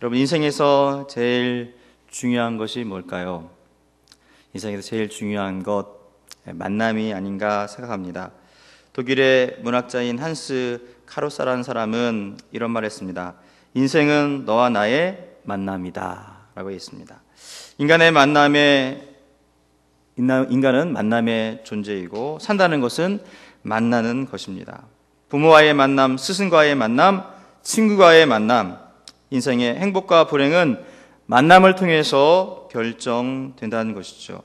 여러분, 인생에서 제일 중요한 것이 뭘까요? 인생에서 제일 중요한 것, 만남이 아닌가 생각합니다. 독일의 문학자인 한스 카로사라는 사람은 이런 말을 했습니다. 인생은 너와 나의 만남이다 라고 했습니다. 인간은 만남의 존재이고 산다는 것은 만나는 것입니다. 부모와의 만남, 스승과의 만남, 친구와의 만남, 인생의 행복과 불행은 만남을 통해서 결정된다는 것이죠.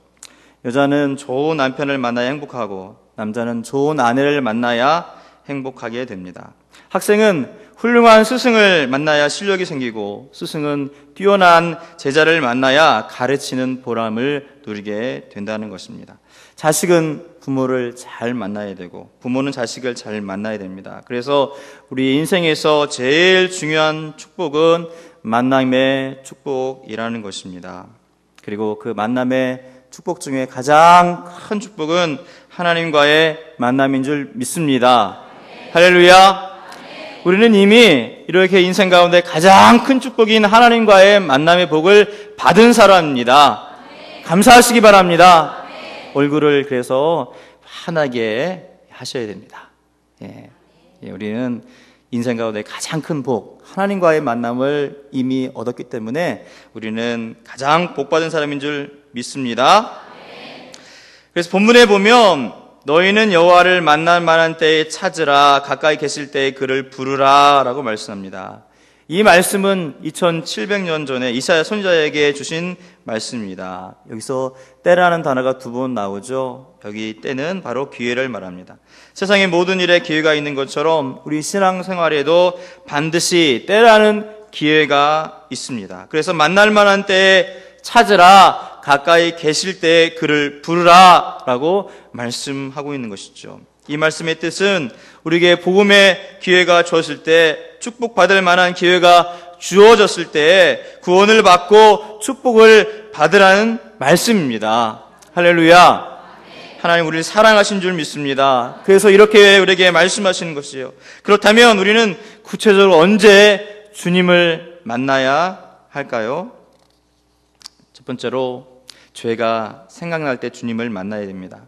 여자는 좋은 남편을 만나야 행복하고 남자는 좋은 아내를 만나야 행복하게 됩니다. 학생은 훌륭한 스승을 만나야 실력이 생기고 스승은 뛰어난 제자를 만나야 가르치는 보람을 누리게 된다는 것입니다. 자식은 부모를 잘 만나야 되고 부모는 자식을 잘 만나야 됩니다. 그래서 우리 인생에서 제일 중요한 축복은 만남의 축복이라는 것입니다. 그리고 그 만남의 축복 중에 가장 큰 축복은 하나님과의 만남인 줄 믿습니다. 할렐루야. 우리는 이미 이렇게 인생 가운데 가장 큰 축복인 하나님과의 만남의 복을 받은 사람입니다. 감사하시기 바랍니다. 얼굴을 그래서 환하게 하셔야 됩니다. 우리는 인생 가운데 가장 큰 복, 하나님과의 만남을 이미 얻었기 때문에 우리는 가장 복 받은 사람인 줄 믿습니다. 그래서 본문에 보면 너희는 여호와를 만날 만한 때에 찾으라, 가까이 계실 때에 그를 부르라 라고 말씀합니다. 이 말씀은 2700년 전에 이사야 선지자에게 주신 말씀입니다. 여기서 때라는 단어가 두 번 나오죠. 여기 때는 바로 기회를 말합니다. 세상의 모든 일에 기회가 있는 것처럼 우리 신앙생활에도 반드시 때라는 기회가 있습니다. 그래서 만날 만한 때에 찾으라, 가까이 계실 때에 그를 부르라 라고 말씀하고 있는 것이죠. 이 말씀의 뜻은 우리에게 복음의 기회가 주어질 때, 축복받을 만한 기회가 주어졌을 때 구원을 받고 축복을 받으라는 말씀입니다. 할렐루야. 하나님 우리를 사랑하신 줄 믿습니다. 그래서 이렇게 우리에게 말씀하시는 것이에요. 그렇다면 우리는 구체적으로 언제 주님을 만나야 할까요? 첫 번째로 죄가 생각날 때 주님을 만나야 됩니다.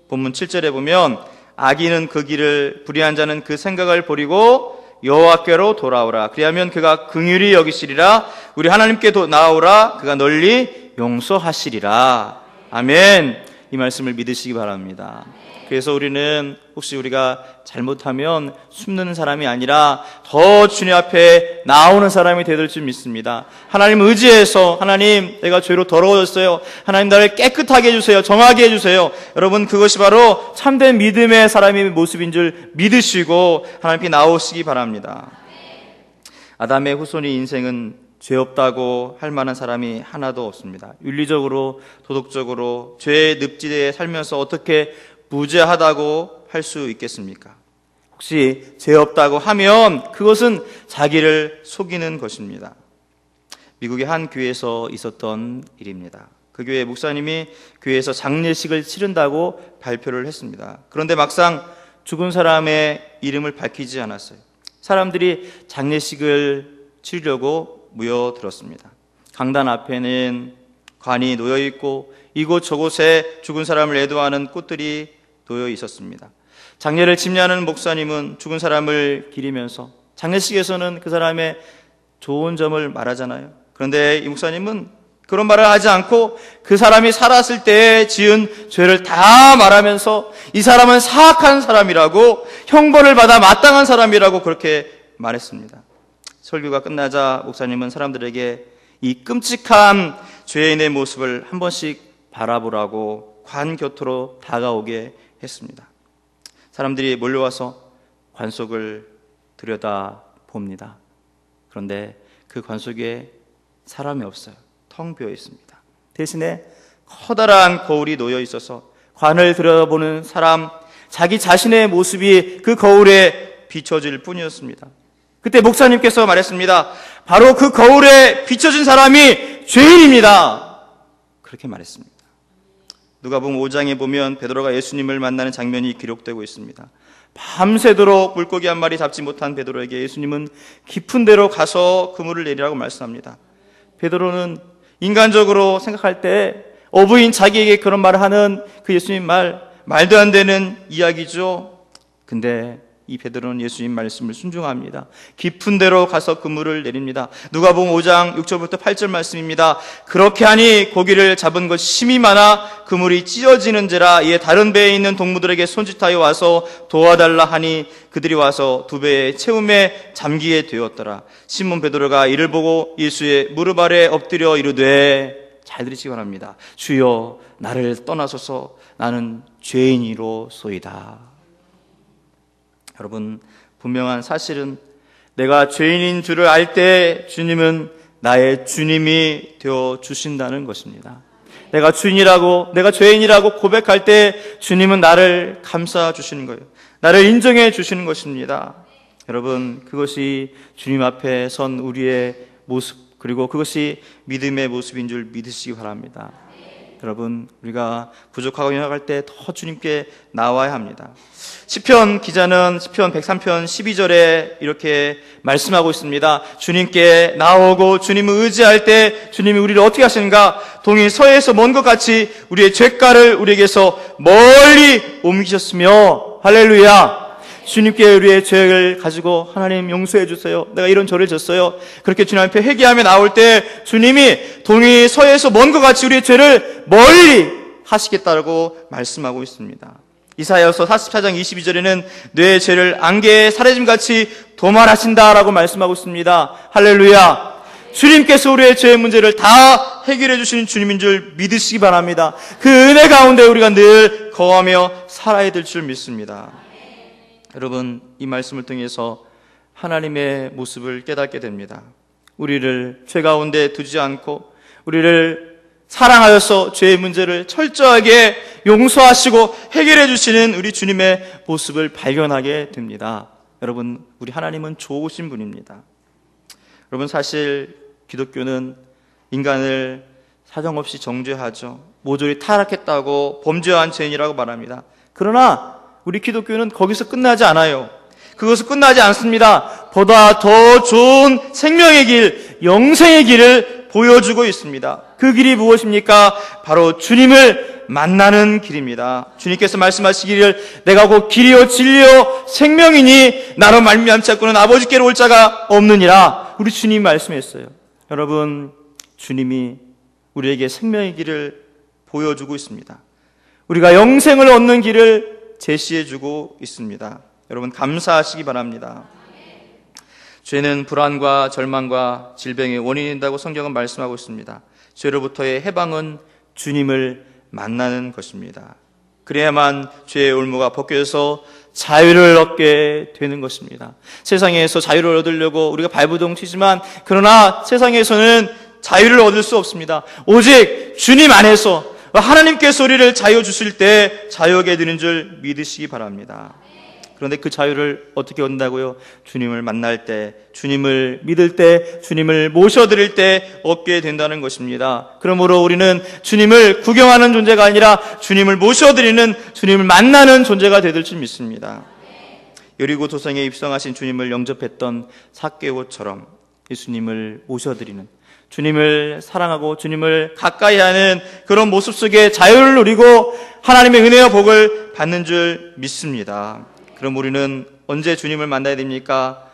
본문 7절에 보면 악인은 그 길을, 불의한 자는 그 생각을 버리고 여호와께로 돌아오라. 그리하면 그가 긍휼히 여기시리라. 우리 하나님께 나오라. 그가 널리 용서하시리라. 아멘. 이 말씀을 믿으시기 바랍니다. 그래서 우리는 혹시 우리가 잘못하면 숨는 사람이 아니라 더 주님 앞에 나오는 사람이 되될 줄 믿습니다. 하나님 의지해서, 하나님 내가 죄로 더러워졌어요. 하나님 나를 깨끗하게 해주세요. 정하게 해주세요. 여러분, 그것이 바로 참된 믿음의 사람의 모습인 줄 믿으시고 하나님께 나오시기 바랍니다. 아담의 후손이 인생은 죄 없다고 할 만한 사람이 하나도 없습니다. 윤리적으로, 도덕적으로 죄의 늪지대에 살면서 어떻게 무죄하다고 할 수 있겠습니까? 혹시 죄 없다고 하면 그것은 자기를 속이는 것입니다. 미국의 한 교회에서 있었던 일입니다. 그 교회 목사님이 교회에서 장례식을 치른다고 발표를 했습니다. 그런데 막상 죽은 사람의 이름을 밝히지 않았어요. 사람들이 장례식을 치르려고 모여들었습니다. 강단 앞에는 관이 놓여있고 이곳 저곳에 죽은 사람을 애도하는 꽃들이 놓여 있었습니다. 장례를 집례하는 목사님은 죽은 사람을 기리면서 장례식에서는 그 사람의 좋은 점을 말하잖아요. 그런데 이 목사님은 그런 말을 하지 않고 그 사람이 살았을 때 지은 죄를 다 말하면서 이 사람은 사악한 사람이라고, 형벌을 받아 마땅한 사람이라고 그렇게 말했습니다. 설교가 끝나자 목사님은 사람들에게 이 끔찍한 죄인의 모습을 한 번씩 바라보라고 관 곁으로 다가오게 했습니다. 사람들이 몰려와서 관 속을 들여다 봅니다. 그런데 그 관 속에 사람이 없어요. 텅 비어 있습니다. 대신에 커다란 거울이 놓여 있어서 관을 들여다보는 사람, 자기 자신의 모습이 그 거울에 비춰질 뿐이었습니다. 그때 목사님께서 말했습니다. 바로 그 거울에 비춰진 사람이 죄인입니다. 그렇게 말했습니다. 누가복음 5장에 보면 베드로가 예수님을 만나는 장면이 기록되고 있습니다. 밤새도록 물고기 한 마리 잡지 못한 베드로에게 예수님은 깊은 데로 가서 그물을 내리라고 말씀합니다. 베드로는 인간적으로 생각할 때 어부인 자기에게 그런 말을 하는 그 예수님 말도 안 되는 이야기죠. 근데 이 베드로는 예수님 말씀을 순종합니다. 깊은 데로 가서 그물을 내립니다. 누가복음 5장 6절부터 8절 말씀입니다. 그렇게 하니 고기를 잡은 것이 심히 많아 그물이 찢어지는지라 이에 다른 배에 있는 동무들에게 손짓하여 와서 도와달라 하니 그들이 와서 두 배의 채움에 잠기게 되었더라. 시몬 베드로가 이를 보고 예수의 무릎 아래 엎드려 이르되, 잘 들으시기 바랍니다. 주여 나를 떠나소서 나는 죄인이로소이다. 여러분, 분명한 사실은 내가 죄인인 줄을 알 때 주님은 나의 주님이 되어 주신다는 것입니다. 내가 죄인이라고 고백할 때 주님은 나를 감싸 주시는 거예요. 나를 인정해 주시는 것입니다. 여러분, 그것이 주님 앞에 선 우리의 모습, 그리고 그것이 믿음의 모습인 줄 믿으시기 바랍니다. 여러분, 우리가 부족하고 연약할 때 더 주님께 나와야 합니다. 시편 기자는 시편 103편 12절에 이렇게 말씀하고 있습니다. 주님께 나오고 주님을 의지할 때 주님이 우리를 어떻게 하시는가? 동이 서해에서 먼 것 같이 우리의 죄가를 우리에게서 멀리 옮기셨으며, 할렐루야! 주님께 우리의 죄를 가지고 하나님 용서해 주세요. 내가 이런 죄를 졌어요. 그렇게 주님 앞에 회개하며 나올 때 주님이 동이 서해에서 먼 것 같이 우리의 죄를 멀리 하시겠다고 말씀하고 있습니다. 이사야서 44장 22절에는 뇌의 죄를 안개의 사레짐같이 도말하신다라고 말씀하고 있습니다. 할렐루야! 주님께서 우리의 죄의 문제를 다 해결해 주시는 주님인 줄 믿으시기 바랍니다. 그 은혜 가운데 우리가 늘 거하며 살아야 될 줄 믿습니다. 여러분, 이 말씀을 통해서 하나님의 모습을 깨닫게 됩니다. 우리를 죄 가운데 두지 않고 우리를 사랑하여서 죄의 문제를 철저하게 용서하시고 해결해 주시는 우리 주님의 모습을 발견하게 됩니다. 여러분, 우리 하나님은 좋으신 분입니다. 여러분, 사실 기독교는 인간을 사정없이 정죄하죠. 모조리 타락했다고 범죄한 죄인이라고 말합니다. 그러나 우리 기독교는 거기서 끝나지 않아요. 그것은 끝나지 않습니다. 보다 더 좋은 생명의 길, 영생의 길을 보여주고 있습니다. 그 길이 무엇입니까? 바로 주님을 만나는 길입니다. 주님께서 말씀하시기를 내가 곧 길이요 진리요 생명이니 나로 말미암지 않고는 아버지께로 올 자가 없느니라. 우리 주님이 말씀했어요. 여러분, 주님이 우리에게 생명의 길을 보여주고 있습니다. 우리가 영생을 얻는 길을 제시해주고 있습니다. 여러분, 감사하시기 바랍니다. 죄는 불안과 절망과 질병의 원인이 된다고 성경은 말씀하고 있습니다. 죄로부터의 해방은 주님을 만나는 것입니다. 그래야만 죄의 올무가 벗겨져서 자유를 얻게 되는 것입니다. 세상에서 자유를 얻으려고 우리가 발부동 튀지만, 그러나 세상에서는 자유를 얻을 수 없습니다. 오직 주님 안에서 하나님께서 우리를 자유 주실 때 자유하게 되는 줄 믿으시기 바랍니다. 그런데 그 자유를 어떻게 얻는다고요? 주님을 만날 때, 주님을 믿을 때, 주님을 모셔드릴 때 얻게 된다는 것입니다. 그러므로 우리는 주님을 구경하는 존재가 아니라 주님을 모셔드리는, 주님을 만나는 존재가 되될 줄 믿습니다. 여리고 도성에 입성하신 주님을 영접했던 삭개오처럼 예수님을 모셔드리는, 주님을 사랑하고 주님을 가까이 하는 그런 모습 속에 자유를 누리고 하나님의 은혜와 복을 받는 줄 믿습니다. 그럼 우리는 언제 주님을 만나야 됩니까?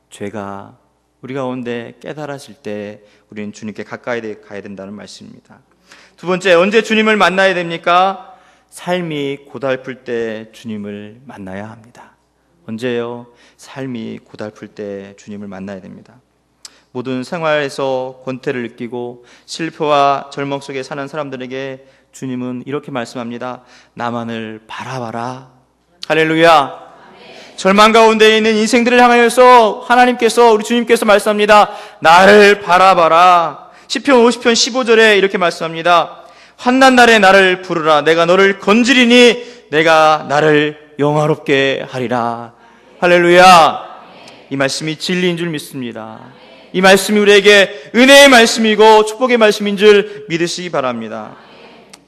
죄가 우리 가운데 깨달아질 때 우리는 주님께 가까이 가야 된다는 말씀입니다. 두 번째, 언제 주님을 만나야 됩니까? 삶이 고달플 때 주님을 만나야 합니다. 언제요? 삶이 고달플 때 주님을 만나야 됩니다. 모든 생활에서 권태를 느끼고 실패와 절망 속에 사는 사람들에게 주님은 이렇게 말씀합니다. 나만을 바라봐라. 할렐루야. 절망 가운데 있는 인생들을 향하여서 하나님께서, 우리 주님께서 말씀합니다. 나를 바라봐라. 시편 50편 15절에 이렇게 말씀합니다. 환난 날에 나를 부르라. 내가 너를 건지리니 내가 나를 영화롭게 하리라. 할렐루야. 이 말씀이 진리인 줄 믿습니다. 이 말씀이 우리에게 은혜의 말씀이고 축복의 말씀인 줄 믿으시기 바랍니다.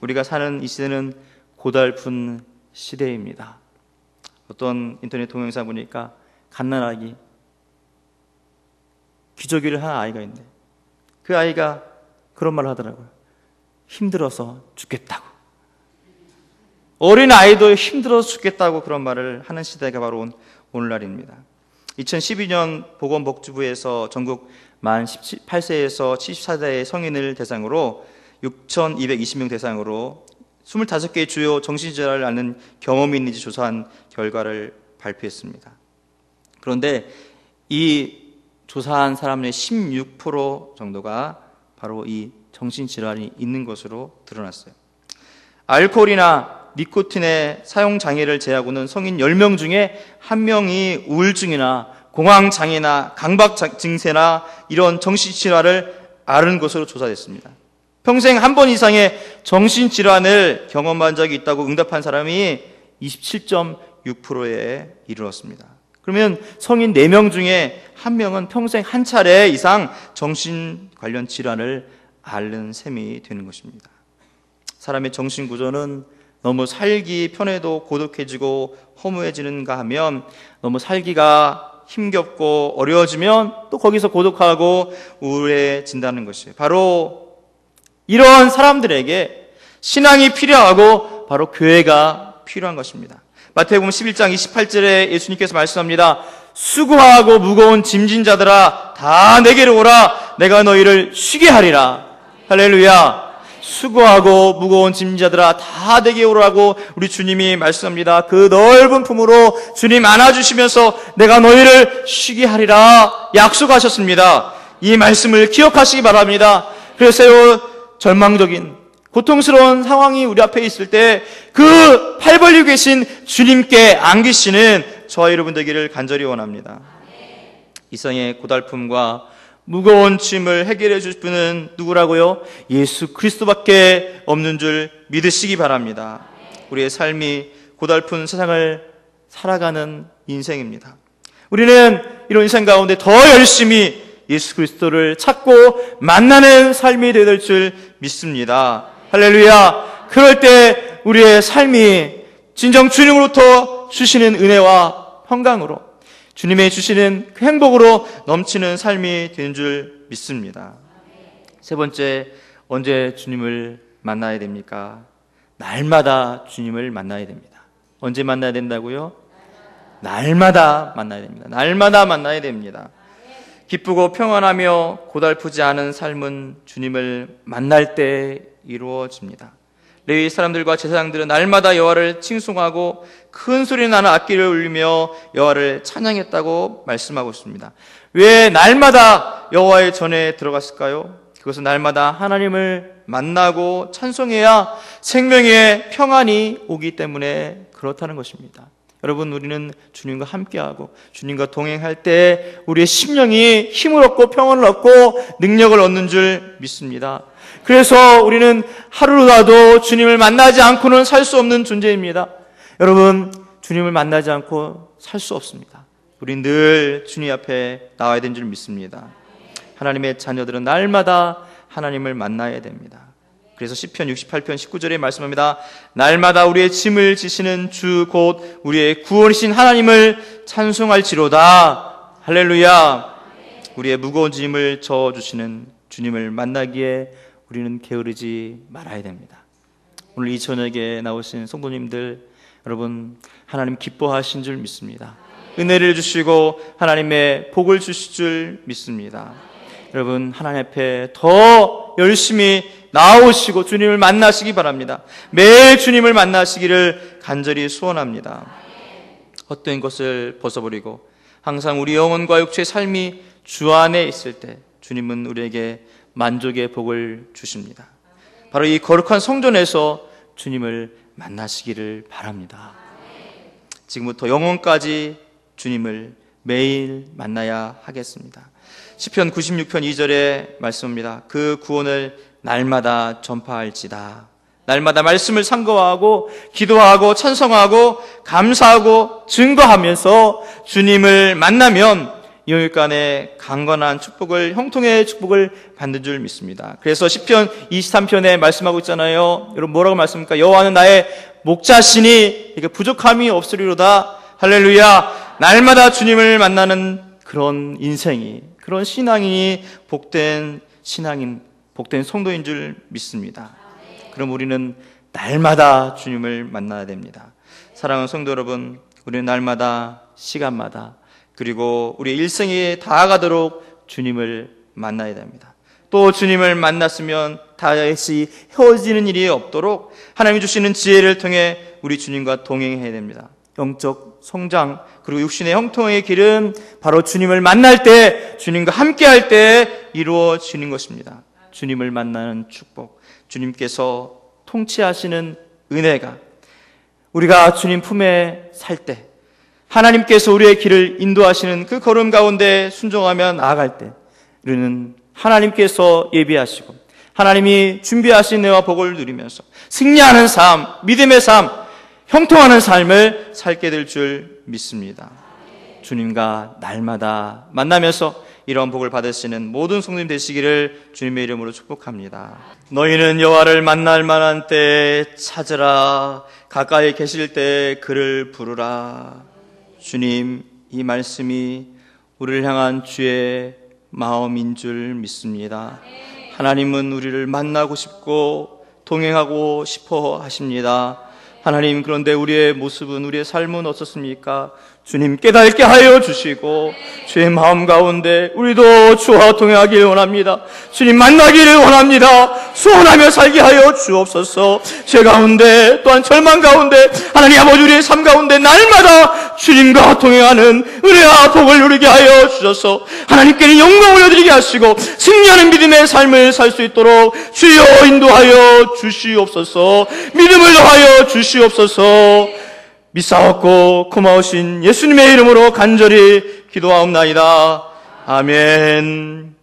우리가 사는 이 시대는 고달픈 시대입니다. 어떤 인터넷 동영상 보니까 갓난아기 기저귀를 한 아이가 있는데 그 아이가 그런 말을 하더라고요. 힘들어서 죽겠다고. 어린 아이도 힘들어서 죽겠다고 그런 말을 하는 시대가 바로 오늘날입니다. 2012년 보건복지부에서 전국 만 18세에서 74세의 성인을 대상으로 6,220명 대상으로 25개의 주요 정신질환을 앓는 경험이 있는지 조사한 결과를 발표했습니다. 그런데 이 조사한 사람의 16% 정도가 바로 이 정신질환이 있는 것으로 드러났어요. 알코올이나 니코틴의 사용 장애를 제하고는 성인 10명 중에 1명이 우울증이나 공황장애나 강박 증세나 이런 정신질환을 앓은 것으로 조사됐습니다. 평생 한 번 이상의 정신질환을 경험한 적이 있다고 응답한 사람이 27.6%에 이르렀습니다. 그러면 성인 4명 중에 1명은 평생 한 차례 이상 정신 관련 질환을 앓는 셈이 되는 것입니다. 사람의 정신구조는 너무 살기 편해도 고독해지고 허무해지는가 하면 너무 살기가 힘겹고 어려워지면 또 거기서 고독하고 우울해진다는 것이 바로 이런 사람들에게 신앙이 필요하고 바로 교회가 필요한 것입니다. 마태복음 11장 28절에 예수님께서 말씀합니다. 수고하고 무거운 짐진 자들아 다 내게로 오라 내가 너희를 쉬게 하리라. 할렐루야. 수고하고 무거운 짐자들아 다 내게 오라고 우리 주님이 말씀합니다. 그 넓은 품으로 주님 안아주시면서 내가 너희를 쉬게 하리라 약속하셨습니다. 이 말씀을 기억하시기 바랍니다. 그래서 절망적인 고통스러운 상황이 우리 앞에 있을 때 그 팔 벌리고 계신 주님께 안기시는 저와 여러분 되기를 간절히 원합니다. 이성의 고달픔과 무거운 짐을 해결해 줄 분은 누구라고요? 예수 그리스도밖에 없는 줄 믿으시기 바랍니다. 우리의 삶이 고달픈 세상을 살아가는 인생입니다. 우리는 이런 인생 가운데 더 열심히 예수 그리스도를 찾고 만나는 삶이 되어야 될 줄 믿습니다. 할렐루야. 그럴 때 우리의 삶이 진정 주님으로부터 주시는 은혜와 평강으로 주님의 주시는 그 행복으로 넘치는 삶이 되는 줄 믿습니다. 세 번째, 언제 주님을 만나야 됩니까? 날마다 주님을 만나야 됩니다. 언제 만나야 된다고요? 날마다 만나야 됩니다. 날마다 만나야 됩니다. 기쁘고 평안하며 고달프지 않은 삶은 주님을 만날 때 이루어집니다. 레위 사람들과 제사장들은 날마다 여호와를 칭송하고 큰 소리 나는 악기를 울리며 여호와를 찬양했다고 말씀하고 있습니다. 왜 날마다 여호와의 전에 들어갔을까요? 그것은 날마다 하나님을 만나고 찬송해야 생명의 평안이 오기 때문에 그렇다는 것입니다. 여러분, 우리는 주님과 함께하고 주님과 동행할 때 우리의 심령이 힘을 얻고 평안을 얻고 능력을 얻는 줄 믿습니다. 그래서 우리는 하루라도 주님을 만나지 않고는 살 수 없는 존재입니다. 여러분, 주님을 만나지 않고 살 수 없습니다. 우린 늘 주님 앞에 나와야 되는 줄 믿습니다. 하나님의 자녀들은 날마다 하나님을 만나야 됩니다. 그래서 시편 68편 19절에 말씀합니다. 날마다 우리의 짐을 지시는 주 곧 우리의 구원이신 하나님을 찬송할지로다. 할렐루야. 우리의 무거운 짐을 져주시는 주님을 만나기에 우리는 게으르지 말아야 됩니다. 오늘 이 저녁에 나오신 성도님들, 여러분 하나님 기뻐하신 줄 믿습니다. 은혜를 주시고 하나님의 복을 주실 줄 믿습니다. 여러분 하나님 앞에 더 열심히 나오시고 주님을 만나시기 바랍니다. 매일 주님을 만나시기를 간절히 소원합니다. 헛된 것을 벗어버리고 항상 우리 영혼과 육체의 삶이 주 안에 있을 때 주님은 우리에게 만족의 복을 주십니다. 바로 이 거룩한 성전에서 주님을 만나시기를 바랍니다. 지금부터 영원까지 주님을 매일 만나야 하겠습니다. 시편 96편 2절에 말씀합니다. 그 구원을 날마다 전파할지다. 날마다 말씀을 상고하고 기도하고 찬송하고 감사하고 증거하면서 주님을 만나면 영육간의 강건한 축복을, 형통의 축복을 받는 줄 믿습니다. 그래서 시편 23편에 말씀하고 있잖아요. 여러분 뭐라고 말씀합니까? 여호와는 나의 목자시니 부족함이 없으리로다. 할렐루야. 날마다 주님을 만나는 그런 인생이, 그런 신앙이 복된 신앙인, 복된 성도인 줄 믿습니다. 그럼 우리는 날마다 주님을 만나야 됩니다. 사랑하는 성도 여러분, 우리는 날마다, 시간마다, 그리고 우리의 일생에 다가가도록 주님을 만나야 됩니다. 또 주님을 만났으면 다시 헤어지는 일이 없도록 하나님이 주시는 지혜를 통해 우리 주님과 동행해야 됩니다. 영적 성장, 그리고 육신의 형통의 길은 바로 주님을 만날 때, 주님과 함께할 때 이루어지는 것입니다. 주님을 만나는 축복, 주님께서 통치하시는 은혜가 우리가 주님 품에 살 때, 하나님께서 우리의 길을 인도하시는 그 걸음 가운데 순종하며 나아갈 때 우리는 하나님께서 예비하시고 하나님이 준비하신 은혜와 복을 누리면서 승리하는 삶, 믿음의 삶, 형통하는 삶을 살게 될 줄 믿습니다. 주님과 날마다 만나면서 이런 복을 받으시는 모든 성도님 되시기를 주님의 이름으로 축복합니다. 너희는 여호와를 만날 만한 때에 찾으라. 가까이 계실 때 그를 부르라. 주님, 이 말씀이 우리를 향한 주의 마음인 줄 믿습니다. 하나님은 우리를 만나고 싶고 동행하고 싶어 하십니다. 하나님, 그런데 우리의 모습은, 우리의 삶은 어떻습니까? 주님 깨닫게 하여 주시고 주의 마음 가운데 우리도 주와 동행하기를 원합니다. 주님 만나기를 원합니다. 소원하며 살게 하여 주옵소서. 죄 가운데 또한 절망 가운데 하나님 아버지 우리의 삶 가운데 날마다 주님과 동행하는 은혜와 복을 누리게 하여 주셔서 하나님께는 영광을 올려드리게 하시고 승리하는 믿음의 삶을 살 수 있도록 주여 인도하여 주시옵소서. 믿음을 더하여 주시옵소서. 믿사옵고 고마우신 예수님의 이름으로 간절히 기도하옵나이다. 아멘.